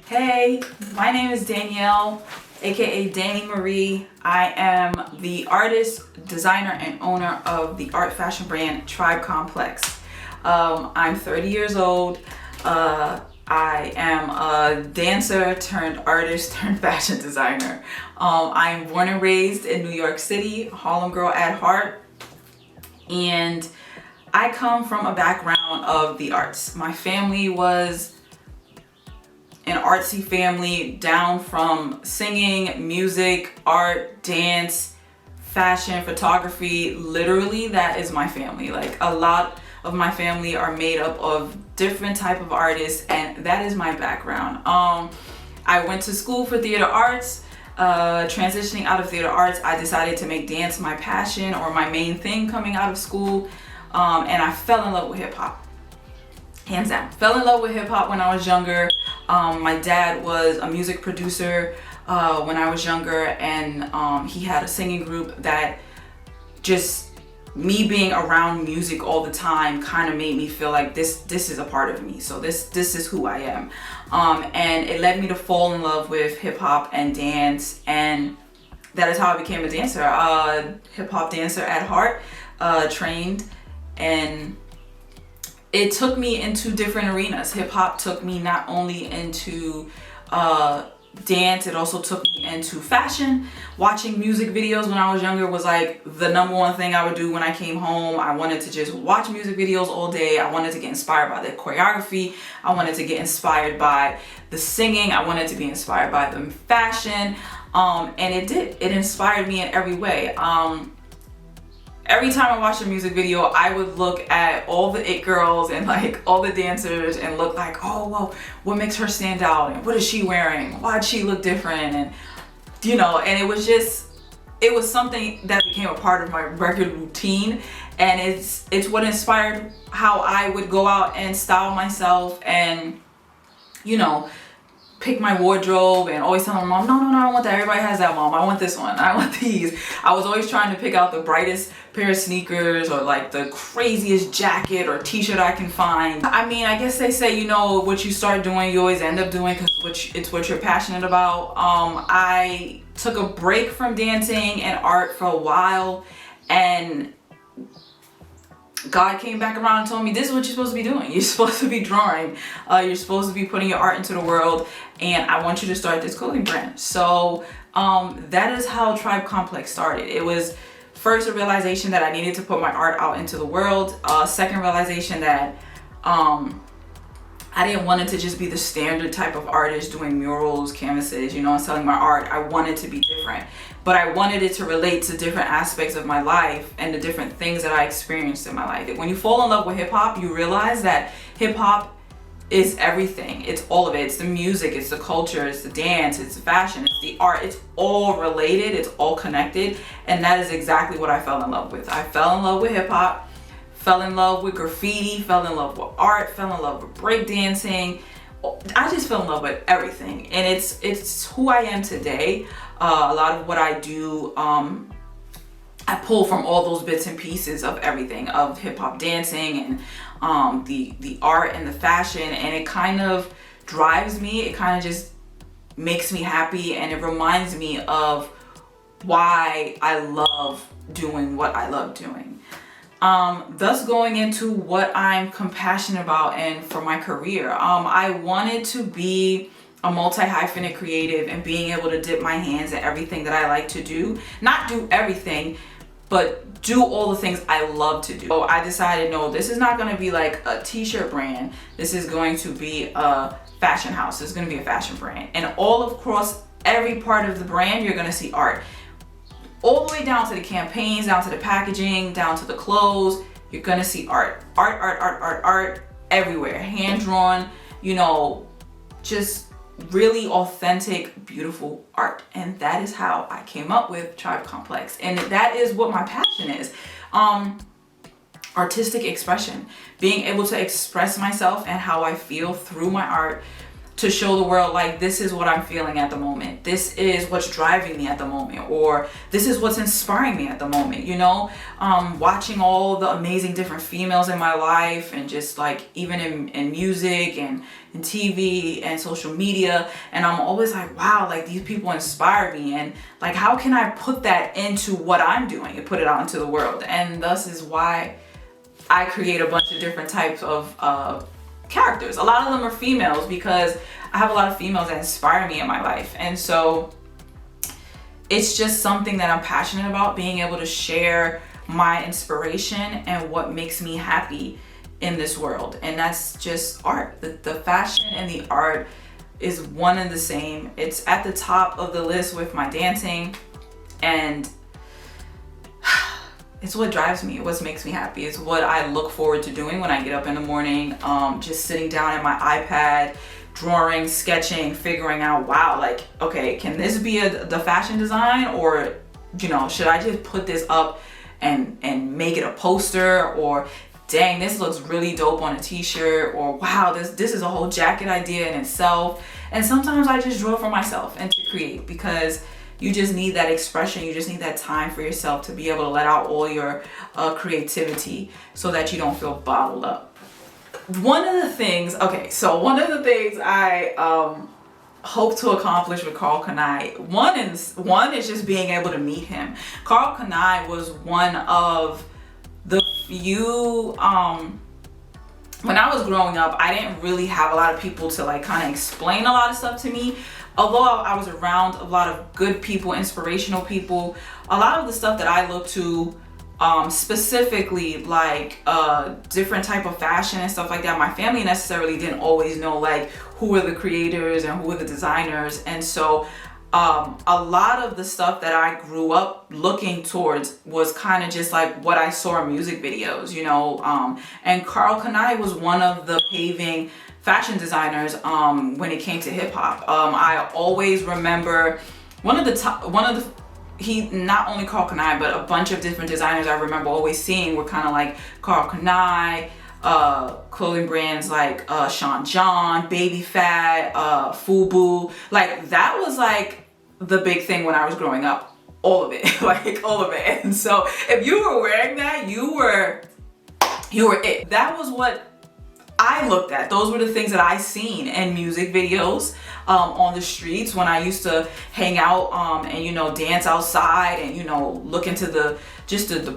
Hey, my name is Danielle, aka Danny Marie. I am the artist, designer, and owner of the art fashion brand TRIBE CMPLX. I'm 30 years old. I am a dancer turned artist turned fashion designer. I'm born and raised in New York City, Harlem girl at heart, and I come from a background of the arts. My family was an artsy family, down from singing, music, art, dance, fashion, photography. Literally, that is my family. Like, a lot of my family are made up of different type of artists, and that is my background. I went to school for theater arts. Transitioning out of theater arts, I decided to make dance my passion or my main thing coming out of school, and I fell in love with hip hop. Hands down. Fell in love with hip hop when I was younger. My dad was a music producer when I was younger, and he had a singing group that just me being around music all the time kind of made me feel like this is a part of me. So this is who I am. And it led me to fall in love with hip hop and dance, and that is how I became a dancer. Hip hop dancer at heart, trained, and it took me into different arenas. Hip hop took me not only into dance, it also took me into fashion. Watching music videos when I was younger was like the number one thing I would do when I came home. I wanted to just watch music videos all day. I wanted to get inspired by the choreography. I wanted to get inspired by the singing. I wanted to be inspired by the fashion. And it did. It inspired me in every way. Every time I watched a music video, I would look at all the it girls and like all the dancers and look like, oh, well, what makes her stand out? And what is she wearing? Why'd she look different? And, you know, and it was something that became a part of my regular routine. And it's what inspired how I would go out and style myself and, you know, pick my wardrobe, and always tell my mom, no, I don't want that. Everybody has that, mom. I want this one. I want these. I was always trying to pick out the brightest pair of sneakers or like the craziest jacket or t-shirt I can find. I mean, I guess they say, you know, what you start doing, you always end up doing, because it's what you're passionate about. I took a break from dancing and art for a while, and God came back around and told me, this is what you're supposed to be doing. You're supposed to be drawing. You're supposed to be putting your art into the world, and I want you to start this clothing brand. So that is how TRIBE CMPLX started. It was first a realization that I needed to put my art out into the world. Second realization that I didn't want it to just be the standard type of artist doing murals, canvases, you know, and selling my art. I wanted to be different, but I wanted it to relate to different aspects of my life and the different things that I experienced in my life. When you fall in love with hip hop, you realize that hip hop is everything. It's all of it. It's the music, it's the culture, it's the dance, it's the fashion, it's the art. It's all related, it's all connected. And that is exactly what I fell in love with. I fell in love with hip hop, fell in love with graffiti, fell in love with art, fell in love with breakdancing. I just fell in love with everything, and it's who I am today. A lot of what I do, I pull from all those bits and pieces of everything, of hip hop dancing and the art and the fashion, and it kind of drives me. It kind of just makes me happy, and it reminds me of why I love doing what I love doing. Thus going into what I'm compassionate about and for my career. I wanted to be a multi-hyphenate creative and being able to dip my hands in everything that I like to do. Not do everything, but do all the things I love to do. So I decided, no, this is not going to be like a t-shirt brand. This is going to be a fashion house. This is going to be a fashion brand. And all across every part of the brand, you're going to see art. All the way down to the campaigns, down to the packaging, down to the clothes, you're gonna see art. Art everywhere. Hand-drawn, you know, just really authentic, beautiful art. And that is how I came up with TRIBE CMPLX. And that is what my passion is. Artistic expression. Being able to express myself and how I feel through my art. to show the world, like, this is what I'm feeling at the moment. This is what's driving me at the moment, or this is what's inspiring me at the moment, you know? Watching all the amazing different females in my life, and just like even in music and in TV and social media. And I'm always like, wow, like these people inspire me. And like, how can I put that into what I'm doing and put it out into the world? And thus is why I create a bunch of different types of characters. A lot of them are females, because I have a lot of females that inspire me in my life. And so it's just something that I'm passionate about, being able to share my inspiration and what makes me happy in this world. And that's just art. The fashion and the art is one and the same. It's at the top of the list with my dancing, and it's what drives me, what makes me happy. It's what I look forward to doing when I get up in the morning, just sitting down at my iPad, drawing, sketching, figuring out, wow, like, okay, can this be the fashion design, or, you know, should I just put this up and make it a poster, or dang, this looks really dope on a t-shirt, or wow, this is a whole jacket idea in itself. And sometimes I just draw for myself and to create, because you just need that expression. You just need that time for yourself to be able to let out all your creativity, so that you don't feel bottled up. One of the things I hope to accomplish with KARL KANI, one is just being able to meet him. KARL KANI was one of the few, when I was growing up, I didn't really have a lot of people to like kind of explain a lot of stuff to me. Although I was around a lot of good people, inspirational people, a lot of the stuff that I look to, specifically like different type of fashion and stuff like that, my family necessarily didn't always know like who were the creators and who were the designers. And so a lot of the stuff that I grew up looking towards was kind of just like what I saw in music videos, you know. And KARL KANI was one of the paving fashion designers when it came to hip hop. I always remember he, not only KARL KANI, but a bunch of different designers I remember always seeing were kind of like KARL KANI, clothing brands like Sean John, Baby Fat, FUBU. Like that was like the big thing when I was growing up. All of it, like all of it. And so if you were wearing that, you were it. That was what I looked at. Those were the things that I seen in music videos, on the streets when I used to hang out and, you know, dance outside and, you know, look into the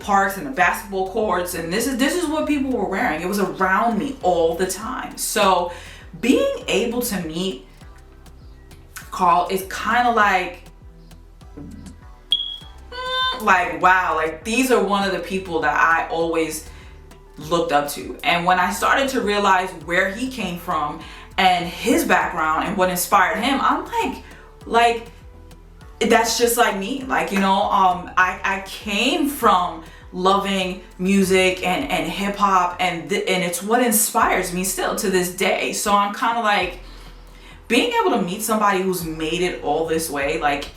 parks and the basketball courts. And this is what people were wearing. It was around me all the time. So being able to meet KARL is kind of like wow, like these are one of the people that I always looked up to. And when I started to realize where he came from and his background and what inspired him, I'm like that's just like me. Like, you know, I came from loving music and hip hop, and it's what inspires me still to this day. So I'm kind of like, being able to meet somebody who's made it all this way, like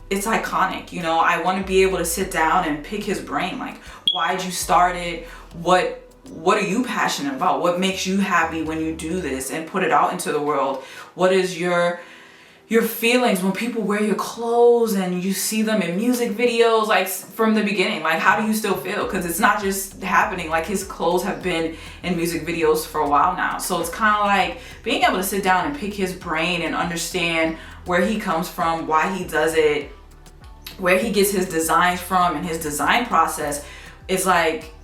it's iconic. You know, I want to be able to sit down and pick his brain. Like, why'd you start it? What are you passionate about? What makes you happy when you do this and put it out into the world? What is your feelings when people wear your clothes and you see them in music videos, like from the beginning? Like, how do you still feel? Because it's not just happening. Like, his clothes have been in music videos for a while now. So it's kind of like being able to sit down and pick his brain and understand where he comes from, why he does it, where he gets his designs from, and his design process is like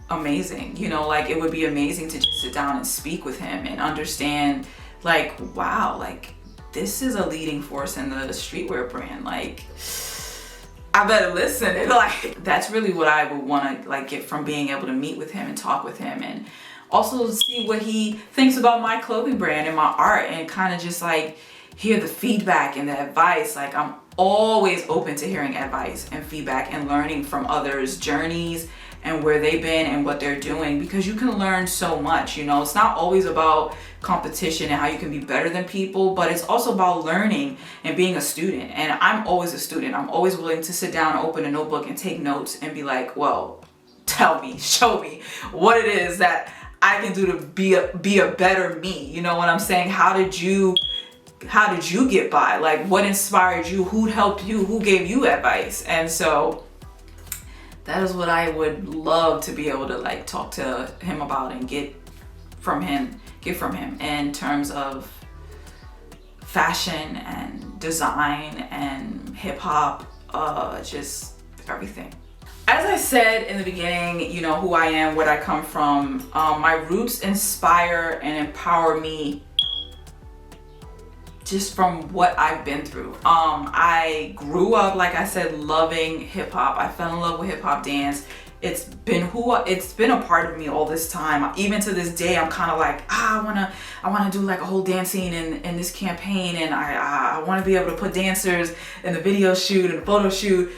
amazing. You know, like it would be amazing to just sit down and speak with him and understand, like, wow, like this is a leading force in the streetwear brand. Like, I better listen. And like, that's really what I would want to like get from being able to meet with him and talk with him, and also see what he thinks about my clothing brand and my art, and kind of just like hear the feedback and the advice. Like, I'm always open to hearing advice and feedback and learning from others' journeys and where they've been and what they're doing, because you can learn so much. You know, it's not always about competition and how you can be better than people, but it's also about learning and being a student. And I'm always a student. I'm always willing to sit down, open a notebook and take notes and be like, well, tell me, show me what it is that I can do to be a better me? You know what I'm saying? How did you get by? Like, what inspired you? Who helped you? Who gave you advice? And so that is what I would love to be able to like talk to him about and get from him in terms of fashion and design and hip hop, just everything. As I said in the beginning, you know who I am, where I come from. My roots inspire and empower me just from what I've been through. I grew up, like I said, loving hip hop. I fell in love with hip hop dance. It's been a part of me all this time. Even to this day, I'm kind of like, I wanna do like a whole dance scene in this campaign, and I want to be able to put dancers in the video shoot and the photo shoot,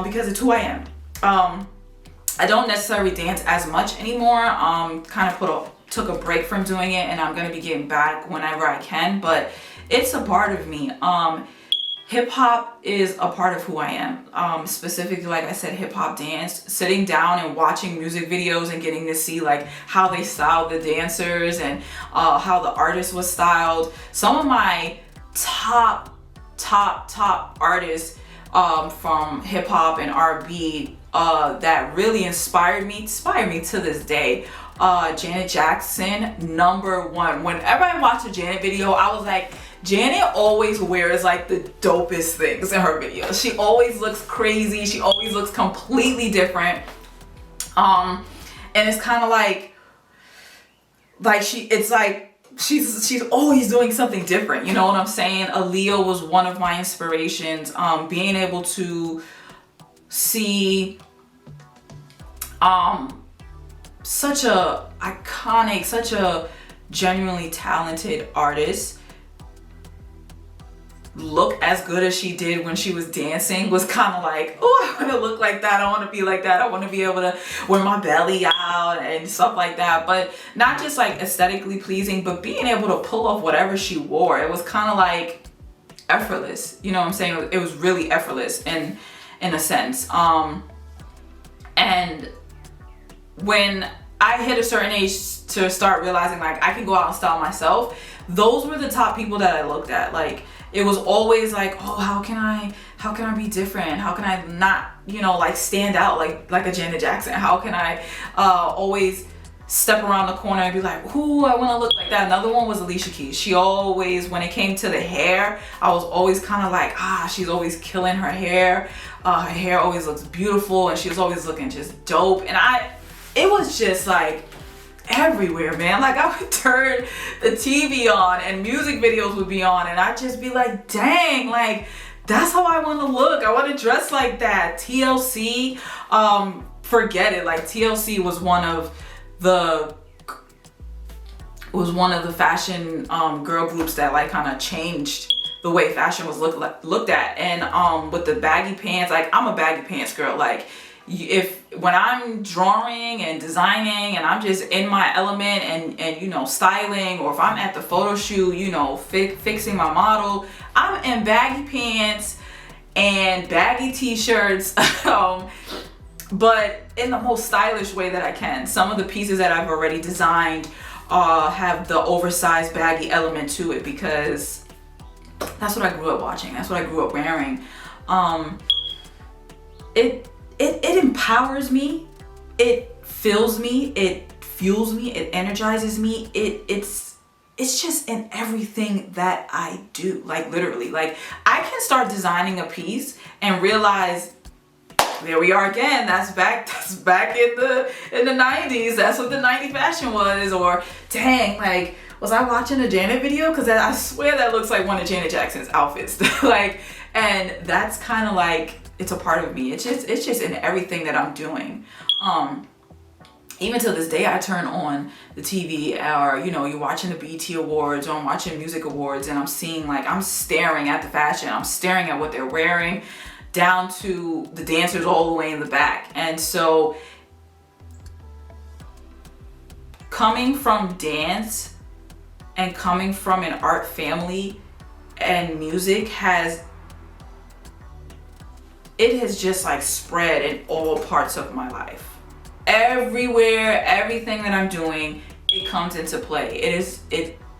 because it's who I am. I don't necessarily dance as much anymore. Kind of took a break from doing it, and I'm gonna be getting back whenever I can. But it's a part of me. Hip hop is a part of who I am. Specifically, like I said, hip hop dance. Sitting down and watching music videos and getting to see like how they styled the dancers and how the artist was styled. Some of my top artists from hip hop and R&B that really inspired me to this day. Janet Jackson, #1. Whenever I watch a Janet video, I was like, Janet always wears like the dopest things in her videos. She always looks crazy. She always looks completely different. And it's kind of like she's always doing something different. You know what I'm saying? Aaliyah was one of my inspirations. Being able to see such a iconic, such a genuinely talented artist look as good as she did when she was dancing was kind of like, oh, I want to look like that. I want to be like that. I want to be able to wear my belly out and stuff like that. But not just like aesthetically pleasing, but being able to pull off whatever she wore. It was kind of like effortless. You know what I'm saying? It was really effortless in a sense. And when I hit a certain age to start realizing like I can go out and style myself, those were the top people that I looked at. Like, it was always like, oh, how can I be different? How can I not, you know, like stand out like a Janet Jackson? How can I always step around the corner and be like, ooh, I want to look like that? Another one was Alicia Keys. She always, when it came to the hair, I was always kind of like, she's always killing her hair. Her hair always looks beautiful, and she was always looking just dope. And it was just like everywhere, man. Like, I would turn the TV on and music videos would be on, and I'd just be like, dang, like that's how I want to look. I want to dress like that. TLC, forget it. Like, TLC was one of the fashion girl groups that like kind of changed the way fashion was looked at. And with the baggy pants, like I'm a baggy pants girl. Like, when I'm drawing and designing and I'm just in my element and you know, styling, or if I'm at the photo shoot, you know, fixing my model, I'm in baggy pants and baggy t-shirts, but in the most stylish way that I can. Some of the pieces that I've already designed have the oversized baggy element to it, because that's what I grew up watching. That's what I grew up wearing. It empowers me, it fills me, it fuels me, it energizes me. It's just in everything that I do. Like, literally, like I can start designing a piece and realize, there we are again. That's back in the 90s. That's what the 90s fashion was. Or dang, like, was I watching a Janet video? Because I swear that looks like one of Janet Jackson's outfits. Like, and that's kind of like, it's a part of me. It's just in everything that I'm doing. Even to this day, I turn on the TV, or you know, you're watching the BET Awards, or I'm watching music awards, and I'm seeing, like, I'm staring at the fashion. I'm staring at what they're wearing, down to the dancers all the way in the back. And so, coming from dance and coming from an art family, and music has just like spread in all parts of my life. Everywhere, everything that I'm doing it comes into play.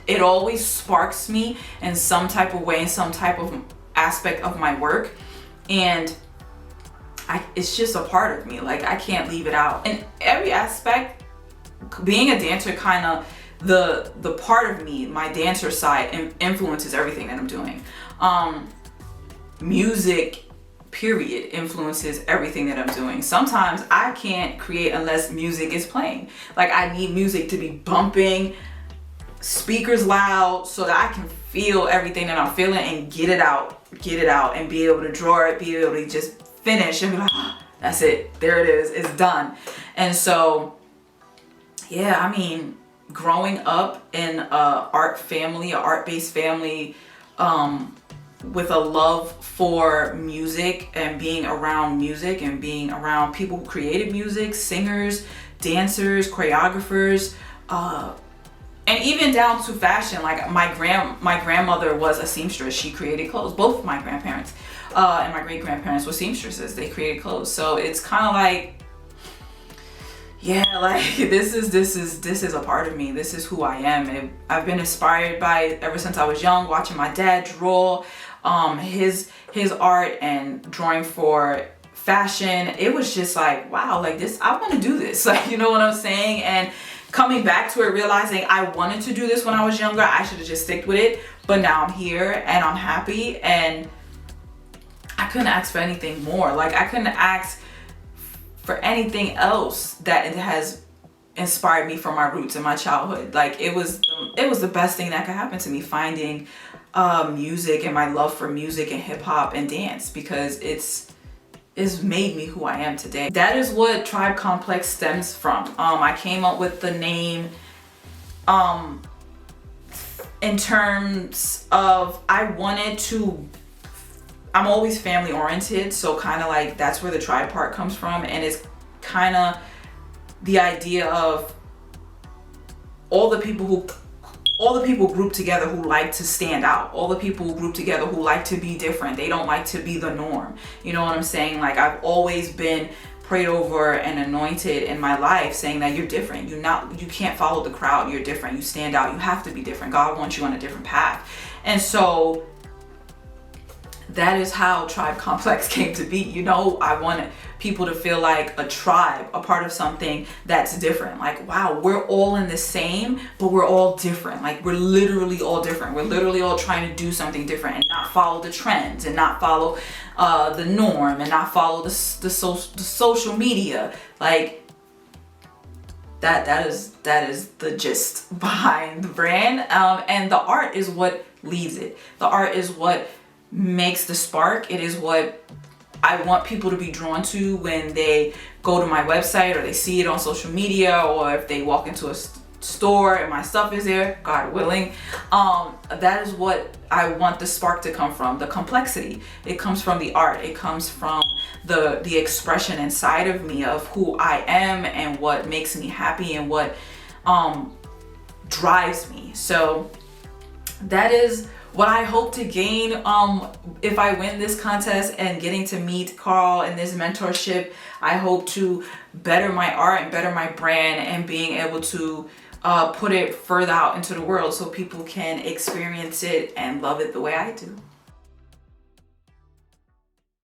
It always sparks me in some type of way, in some type of aspect of my work, and it's just a part of me. Like, I can't leave it out. In every aspect, being a dancer, kind of the part of me, my dancer side, influences everything that I'm doing. Music, period, influences everything that I'm doing. Sometimes I can't create unless music is playing. Like, I need music to be bumping, speakers loud, so that I can feel everything that I'm feeling and get it out, and be able to draw it, be able to just finish and be like, oh, that's it, there it is, it's done. And so, yeah, I mean, growing up in a art family, a art-based family, with a love for music and being around music and being around people who created music, singers, dancers, choreographers, and even down to fashion. Like, my grandmother was a seamstress. She created clothes. Both of my grandparents and my great-grandparents were seamstresses. They created clothes. So it's kind of like, yeah, like, this is a part of me. This is who I am. I've been inspired by it ever since I was young, watching my dad draw his art and drawing for fashion. It was just like, wow, like, this, I want to do this. Like, you know what I'm saying? And coming back to it, realizing I wanted to do this when I was younger. I should have just sticked with it, but now I'm here and I'm happy, and I couldn't ask for anything more. Like, I couldn't ask for anything else that it has inspired me from my roots in my childhood. Like, it was the best thing that could happen to me, finding music and my love for music and hip hop and dance, because it's made me who I am today. That is what Tribe Complex stems from. I came up with the name in terms of, I'm always family oriented, so kind of like that's where the tribe part comes from. And it's kind of the idea of all the people group together who like to stand out, all the people group together who like to be different. They don't like to be the norm. You know what I'm saying? Like, I've always been prayed over and anointed in my life, saying that you're different. You can't follow the crowd. You're different. You stand out. You have to be different. God wants you on a different path. And so that is how Tribe Complex came to be. You know, I wanted people to feel like a tribe, a part of something that's different. Like, wow, we're all in the same, but we're all different. Like, we're literally all different. We're literally all trying to do something different and not follow the trends and not follow the norm and not follow the social media. Like, that is the gist behind the brand. And the art is what leads it. The art is what makes the spark. It is what I want people to be drawn to when they go to my website, or they see it on social media, or if they walk into a store and my stuff is there, God willing. That is what I want the spark to come from. The complexity, it comes from the art. It comes from the expression inside of me of who I am and what makes me happy and what drives me. So that is what I hope to gain if I win this contest, and getting to meet KARL in this mentorship. I hope to better my art and better my brand, and being able to put it further out into the world so people can experience it and love it the way I do.